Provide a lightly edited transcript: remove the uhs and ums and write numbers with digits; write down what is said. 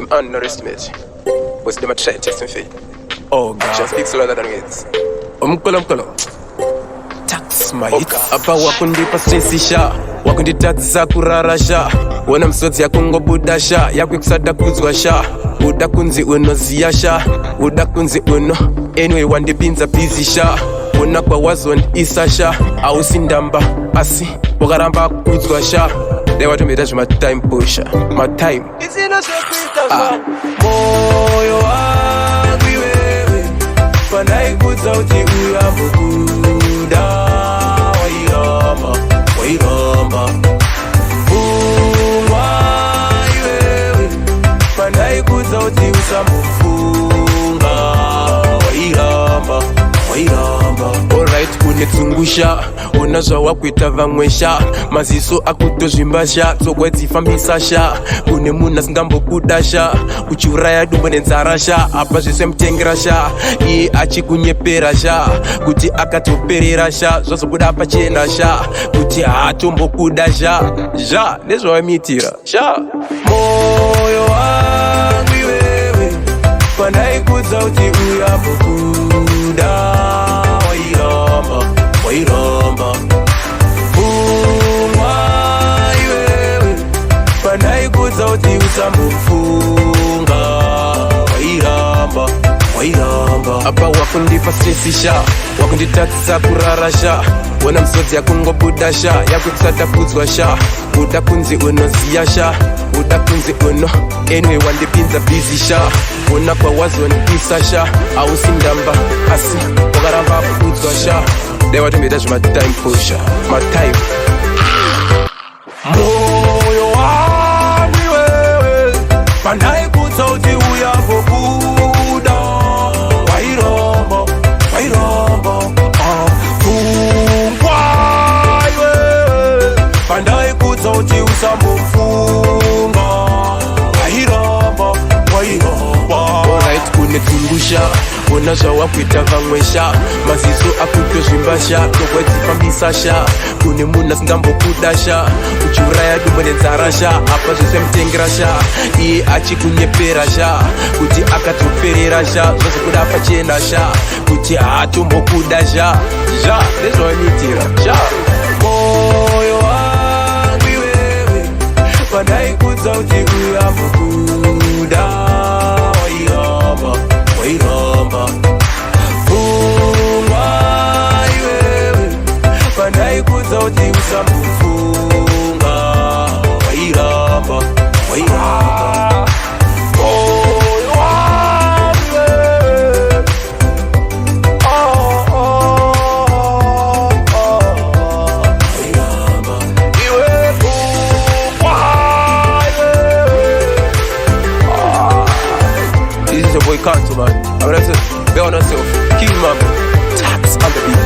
them underestimate. But them a try testing faith. Oh God. Just speak slower than it. Umkolo tax my hit apa wakundipa stressisha wakunditadzisa kurarasha wona msodzi yakungobudasha yakwekusada kuzwa sha uda kunzi unoziya sha uda kunzi uno anyway wandipinza busy sha wona kwa wazondisa sha ausindamba asi wakaramba kuzwa sha they want to make that my time pusher my time it's in a secret moyo wangu wewe panaikudza uti uyambukuda wairamba umwai wewe panaikudza uti usamufunga wairamba alright kunetsungusha ona zvawakuita vamwesha maziso akutozvimbasha tsogwa dzifambisasha kune munhu asingambokudasha uchiuraya dumbo nenzarasha apa zvese mutengerasha iye achikunyeperasha kuti akatopererasha zvazobuda pachenasha kuti haatombokudasha zha nezvawamiitira sha moyo wangu iwewe panaikudza kuti uyambokuda wairamba umwai wewe panaikudza kuti usamufunga wairamba apa wakundipa stressisha wakunditadzisa kurarasha wona msodzi yakungobudasha yakutsada kudzwa sha uda kunzi unoziya sha uda kunzi uno anyway wandipinza busy sha wona kwa wazondisa sha ausindamba asi wakaramba kudzwa sha they want to make that my time pusher my time moyo wangu wewe panaikudza uti uyambokuda wairamba umwai wewe panaikudza uti usamufunga wairamba alright kunetsungusha ona zvawakuita vamwesha maziso akutozvimbasha togwadzifambisasha kune munhu asingambokudasha uchiuraya dumbo nenzarasha apa zvese mutengerasha iye achikunyeperasha kuti akatopererasha zvazobuda pachenasha kuti haatombokudasha zha nezvawamiitira sha moyo wangu iwewe panaikudza kuti uyambokuda wairamba umwai wewe panaikudza kuti usamufunga wairamba moyo wangu wewe wairamba iwe umwai wewe. This is your boy Kanto, man. I would have to be on yourself. King Mambo. Tax on the beat.